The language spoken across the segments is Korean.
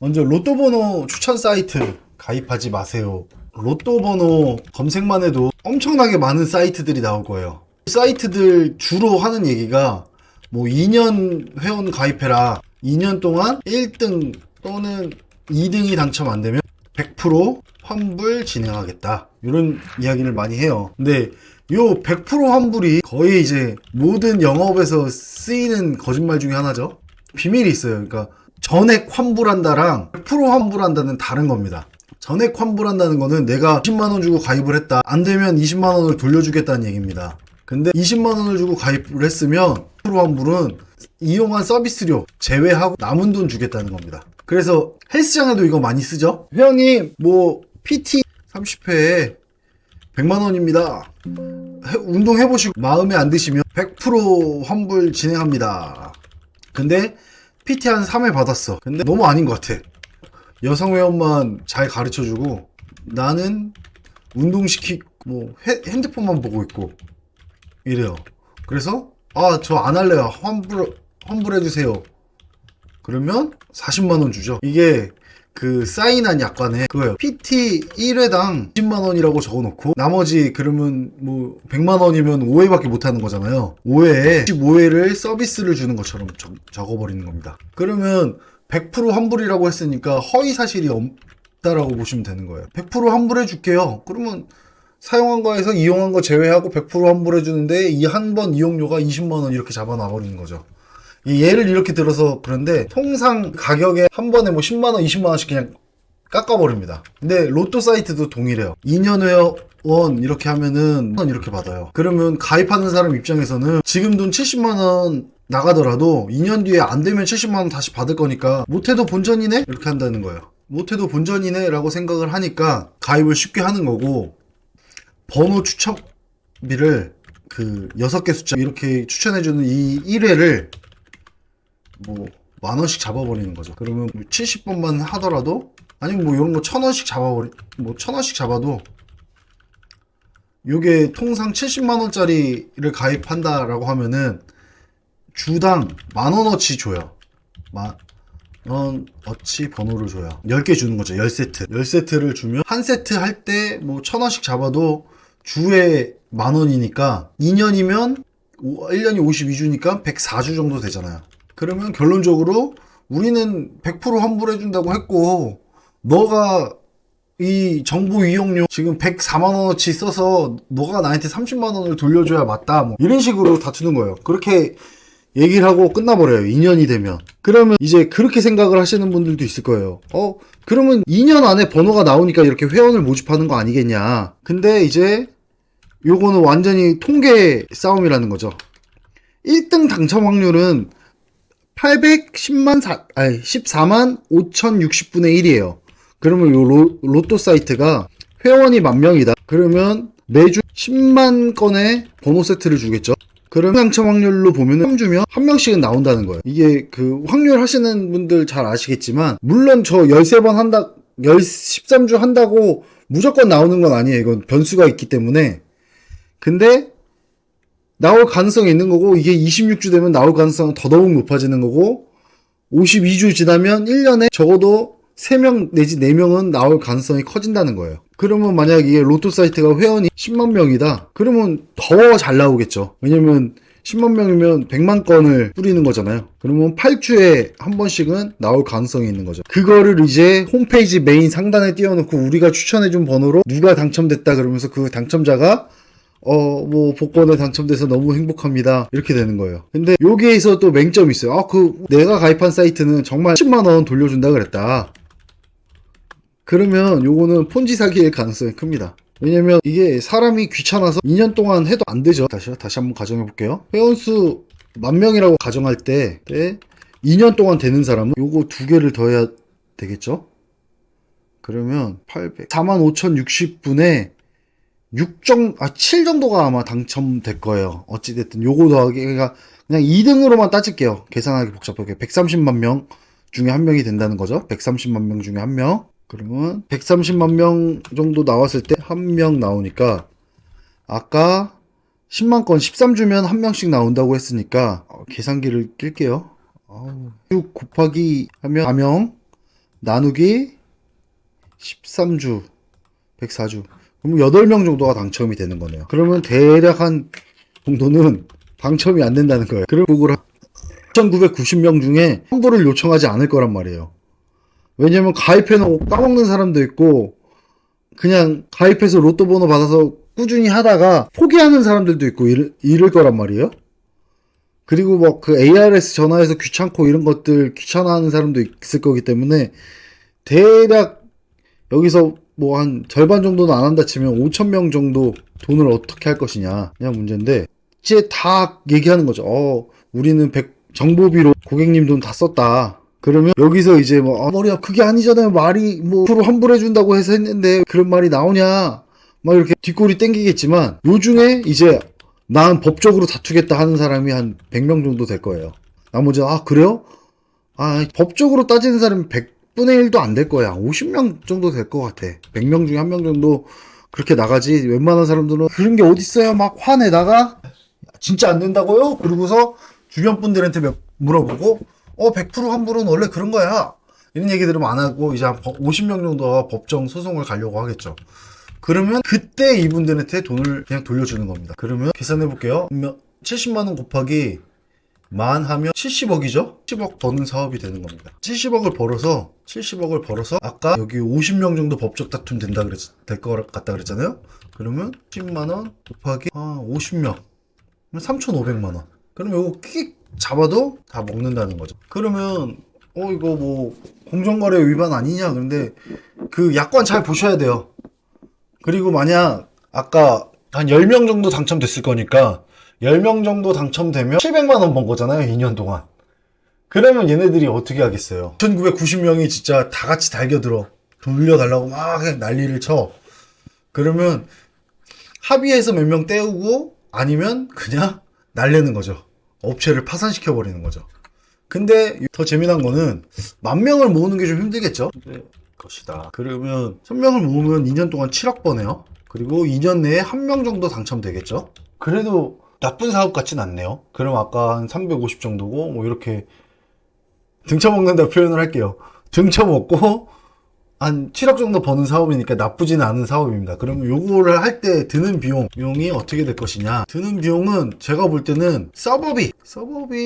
먼저 로또 번호 추천 사이트 가입하지 마세요. 로또 번호 검색만 해도 엄청나게 많은 사이트들이 나올 거예요. 사이트들 주로 하는 얘기가 뭐 2년 회원 가입해라. 2년 동안 1등 또는 2등이 당첨 안 되면 100% 환불 진행하겠다. 이런 이야기를 많이 해요. 근데 요 100% 환불이 거의 이제 모든 영업에서 쓰이는 거짓말 중에 하나죠. 비밀이 있어요. 그러니까 전액 환불한다랑 100% 환불한다는 다른 겁니다. 전액 환불한다는 거는 내가 20만원 주고 가입을 했다. 안 되면 20만원을 돌려주겠다는 얘기입니다. 근데 20만원을 주고 가입을 했으면 100% 환불은 이용한 서비스료 제외하고 남은 돈 주겠다는 겁니다. 그래서 헬스장에도 이거 많이 쓰죠. 회원님 뭐 PT 30회에 100만원입니다. 운동해보시고 마음에 안 드시면 100% 환불 진행합니다. 근데 PT 한 3회 받았어. 근데 너무 아닌 것 같아. 여성 회원만 잘 가르쳐주고 나는 운동시키고 뭐 핸드폰만 보고 있고 이래요. 그래서 저 안 할래요. 환불해주세요. 그러면 40만원 주죠. 이게 그 사인한 약관에 그거예요. PT 1회당 10만원이라고 적어놓고 나머지 그러면 뭐 100만원이면 5회밖에 못하는 거잖아요. 5회에 15회를 서비스를 주는 것처럼 적어버리는 겁니다. 그러면 100% 환불이라고 했으니까 허위사실이 없다라고 보시면 되는 거예요. 100% 환불해 줄게요. 그러면 사용한 거에서 이용한 거 제외하고 100% 환불해 주는데 이 한 번 이용료가 20만원 이렇게 잡아놔 버리는 거죠. 예를 이렇게 들어서 그런데 통상 가격에 한 번에 뭐 10만원, 20만원씩 그냥 깎아버립니다. 근데 로또 사이트도 동일해요. 2년 회원 이렇게 하면은 이렇게 받아요. 그러면 가입하는 사람 입장에서는 지금 돈 70만원 나가더라도 2년 뒤에 안 되면 70만원 다시 받을 거니까 못해도 본전이네? 이렇게 한다는 거예요. 못해도 본전이네 라고 생각을 하니까 가입을 쉽게 하는 거고, 번호 추천비를 그 6개 숫자 이렇게 추천해주는 이 1회를 뭐 만원씩 잡아버리는 거죠. 그러면 70번만 하더라도, 아니면 뭐 이런 거 1000원씩 뭐 1000원씩 잡아도 요게 통상 70만원짜리를 가입한다라고 하면은 주당 만원어치 줘요. 만원어치 번호를 줘요. 10개 주는 거죠. 10세트. 10세트를 주면 한 세트 할 때 뭐 1000원씩 잡아도 주에 만원이니까 2년이면 1년이 52주니까 104주 정도 되잖아요. 그러면 결론적으로 우리는 100% 환불해준다고 했고 너가 이 정보 이용료 지금 104만원어치 써서 너가 나한테 30만원을 돌려줘야 맞다 뭐 이런 식으로 다투는 거예요. 그렇게 얘기를 하고 끝나버려요. 2년이 되면. 그러면 이제 그렇게 생각을 하시는 분들도 있을 거예요. 그러면 2년 안에 번호가 나오니까 이렇게 회원을 모집하는 거 아니겠냐. 근데 이제 요거는 완전히 통계 싸움이라는 거죠. 1등 당첨 확률은 14만 5060분의 1이에요. 그러면 요 로또 사이트가 회원이 10,000명이다. 그러면 매주 10만 건의 번호 세트를 주겠죠. 그럼 당첨 확률로 보면 3주면 한 명씩은 나온다는 거예요. 이게 그 확률 하시는 분들 잘 아시겠지만, 물론 저 13번 한다, 13주 한다고 무조건 나오는 건 아니에요. 이건 변수가 있기 때문에. 근데 나올 가능성이 있는 거고, 이게 26주 되면 나올 가능성은 더더욱 높아지는 거고, 52주 지나면 1년에 적어도 3명 내지 4명은 나올 가능성이 커진다는 거예요. 그러면 만약 이게 로또 사이트가 회원이 10만 명이다. 그러면 더 잘 나오겠죠. 왜냐면 10만 명이면 100만 건을 뿌리는 거잖아요. 그러면 8주에 한 번씩은 나올 가능성이 있는 거죠. 그거를 이제 홈페이지 메인 상단에 띄워놓고 우리가 추천해준 번호로 누가 당첨됐다 그러면서 그 당첨자가 뭐 복권에 당첨돼서 너무 행복합니다 이렇게 되는 거예요. 근데 여기에서 또 맹점이 있어요. 내가 가입한 사이트는 정말 10만원 돌려준다 그랬다. 그러면 요거는 폰지 사기일 가능성이 큽니다. 왜냐면 이게 사람이 귀찮아서 2년 동안 해도 안 되죠. 다시 한번 가정해 볼게요. 회원수 10,000명이라고 가정할 때 2년 동안 되는 사람은 요거 2개를 더해야 되겠죠. 그러면 45,060분에 7 정도가 아마 당첨될 거예요. 어찌됐든 요거 더하기가 그냥 2등으로만 따질게요. 계산하기 복잡하게 130만 명 중에 한 명이 된다는 거죠. 130만 명 중에 한 명. 그러면 130만 명 정도 나왔을 때 한 명 나오니까, 아까 10만 건 13주면 한 명씩 나온다고 했으니까 계산기를 낄게요. 6 곱하기 하면 4명 나누기 13주 104주 그럼 8명 정도가 당첨이 되는 거네요. 그러면 대략 한 정도는 당첨이 안 된다는 거예요. 그럼 990명 중에 환불을 요청하지 않을 거란 말이에요. 왜냐면 가입해놓고 까먹는 사람도 있고 그냥 가입해서 로또 번호 받아서 꾸준히 하다가 포기하는 사람들도 있고 이럴 거란 말이에요. 그리고 뭐 그 ARS 전화해서 귀찮고 이런 것들 귀찮아하는 사람도 있을 거기 때문에 대략 여기서 뭐 한 절반 정도는 안 한다 치면 5,000명 정도 돈을 어떻게 할 것이냐 그냥 문제인데 이제 다 얘기하는 거죠. 우리는 정보비로 고객님 돈 다 썼다. 그러면 여기서 이제 뭐 머리야 그게 아니잖아요. 말이 뭐 프로 환불해준다고 해서 했는데 그런 말이 나오냐 막 이렇게 뒷골이 땡기겠지만 요중에 이제 난 법적으로 다투겠다 하는 사람이 한 100명 정도 될 거예요. 나머지 그래요? 법적으로 따지는 사람이 100분의 1도 안 될 거야. 50명 정도 될 것 같아. 100명 중에 1명 정도 그렇게 나가지. 웬만한 사람들은 그런 게 어딨어요 막 화내다가 진짜 안 된다고요? 그러고서 주변 분들한테 물어보고 100% 환불은 원래 그런 거야. 이런 얘기 들으면 안 하고 이제 한 50명 정도가 법정 소송을 가려고 하겠죠. 그러면 그때 이분들한테 돈을 그냥 돌려주는 겁니다. 그러면 계산해 볼게요. 70만원 곱하기 만 하면 70억이죠? 70억 버는 사업이 되는 겁니다. 70억을 벌어서 아까 여기 50명 정도 법적 다툼 될 것 같다 그랬잖아요? 그러면 10만원 곱하기 50명 3,500만원. 그럼 이거 킥 잡아도 다 먹는다는 거죠. 그러면 이거 뭐 공정거래 위반 아니냐? 근데 그 약관 잘 보셔야 돼요. 그리고 만약 아까 한 10명 정도 당첨됐을 거니까 10명 정도 당첨되면 700만원 번 거잖아요. 2년 동안. 그러면 얘네들이 어떻게 하겠어요? 1990명이 진짜 다 같이 달겨들어 돌려달라고 막 그냥 난리를 쳐. 그러면 합의해서 몇 명 떼우고 아니면 그냥 날리는 거죠. 업체를 파산시켜 버리는 거죠. 근데 더 재미난 거는 10,000명을 모으는 게 좀 힘들겠죠. 것이다. 그러면 1000명을 모으면 2년 동안 7억 버네요. 그리고 2년 내에 1명 정도 당첨되겠죠. 그래도 나쁜 사업 같진 않네요. 그럼 아까 한 350 정도고 뭐 이렇게 등쳐먹는다 표현을 할게요. 등쳐먹고 한 7억 정도 버는 사업이니까 나쁘지는 않은 사업입니다. 그러면 요거를 할 때 드는 비용이 어떻게 될 것이냐. 드는 비용은 제가 볼 때는 서버비,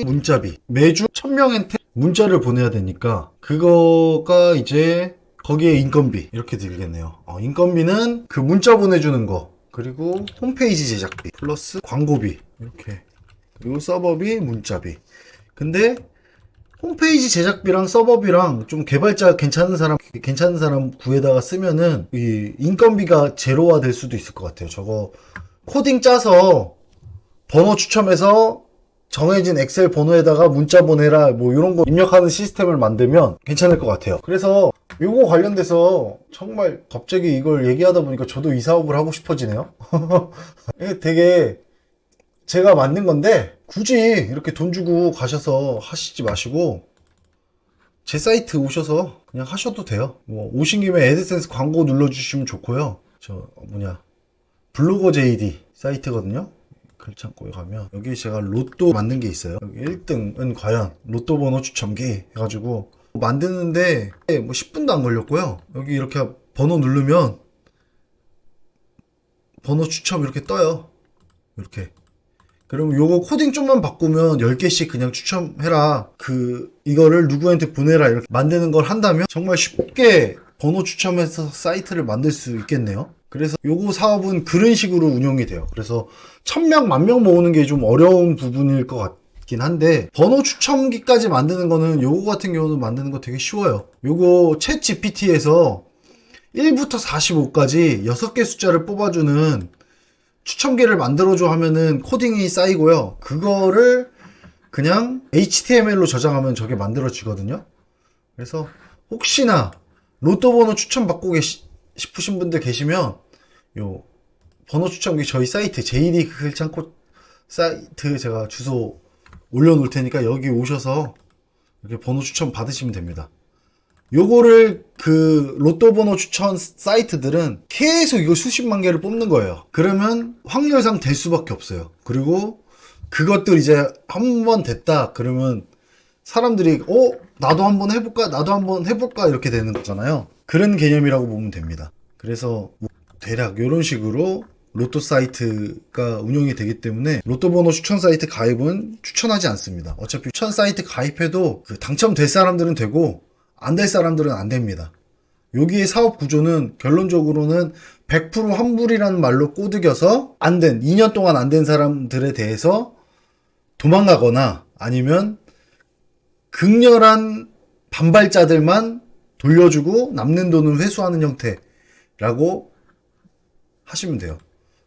문자비. 매주 1000명한테 문자를 보내야 되니까 그거가 이제 거기에 인건비 이렇게 들겠네요. 인건비는 그 문자 보내주는 거 그리고 홈페이지 제작비 플러스 광고비 이렇게 그리고 서버비 문자비. 근데 홈페이지 제작비랑 서버비랑 좀 개발자 괜찮은 사람 구해다가 쓰면은 이 인건비가 제로화 될 수도 있을 것 같아요. 저거 코딩 짜서 번호 추첨해서 정해진 엑셀 번호에다가 문자 보내라 뭐 이런 거 입력하는 시스템을 만들면 괜찮을 것 같아요. 그래서 요거 관련돼서 정말 갑자기 이걸 얘기하다 보니까 저도 이 사업을 하고 싶어지네요. 이게 되게 제가 만든 건데 굳이 이렇게 돈 주고 가셔서 하시지 마시고 제 사이트 오셔서 그냥 하셔도 돼요. 뭐 오신 김에 애드센스 광고 눌러주시면 좋고요. 블로거 JD 사이트거든요. 글창고에 가면 여기 제가 로또 만든 게 있어요. 여기 1등은 과연 로또 번호 추첨기 해가지고 만드는데 뭐 10분도 안 걸렸고요. 여기 이렇게 번호 누르면 번호 추첨 이렇게 떠요. 이렇게. 그러면 요거 코딩 좀만 바꾸면 10개씩 그냥 추첨해라. 이거를 누구한테 보내라. 이렇게 만드는 걸 한다면 정말 쉽게 번호 추첨해서 사이트를 만들 수 있겠네요. 그래서 요거 사업은 그런 식으로 운영이 돼요. 그래서 1000명, 10,000명 모으는 게 좀 어려운 부분일 것 같긴 한데 번호 추첨기까지 만드는 거는 요거 같은 경우는 만드는 거 되게 쉬워요. 요거 챗 GPT에서 1부터 45까지 6개 숫자를 뽑아주는 추첨기를 만들어줘 하면은 코딩이 쌓이고요. 그거를 그냥 HTML로 저장하면 저게 만들어지거든요. 그래서 혹시나 로또 번호 추첨 받고 싶으신 분들 계시면 요 번호 추첨기 저희 사이트 JD 글창코 사이트 제가 주소 올려놓을 테니까 여기 오셔서 이렇게 번호 추첨 받으시면 됩니다. 요거를 로또 번호 추천 사이트들은 계속 이거 수십만 개를 뽑는 거예요. 그러면 확률상 될 수밖에 없어요. 그리고 그것들 이제 한 번 됐다 그러면 사람들이 나도 한번 해볼까? 나도 한번 해볼까? 이렇게 되는 거잖아요. 그런 개념이라고 보면 됩니다. 그래서 뭐 대략 이런 식으로 로또 사이트가 운영이 되기 때문에 로또 번호 추천 사이트 가입은 추천하지 않습니다. 어차피 추천 사이트 가입해도 그 당첨될 사람들은 되고 안 될 사람들은 안 됩니다. 여기의 사업 구조는 결론적으로는 100% 환불이라는 말로 꼬드겨서 2년 동안 안 된 사람들에 대해서 도망가거나 아니면 극렬한 반발자들만 돌려주고 남는 돈은 회수하는 형태라고 하시면 돼요.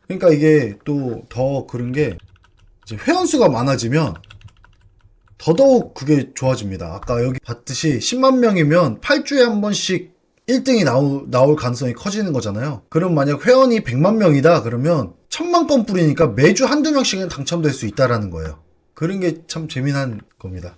그러니까 이게 또 더 그런 게 이제 회원수가 많아지면 더더욱 그게 좋아집니다. 아까 여기 봤듯이 10만 명이면 8주에 한 번씩 1등이 나올 가능성이 커지는 거잖아요. 그럼 만약 회원이 100만 명이다 그러면 1000만 건 뿌리니까 매주 한두 명씩은 당첨될 수 있다라는 거예요. 그런 게 참 재미난 겁니다.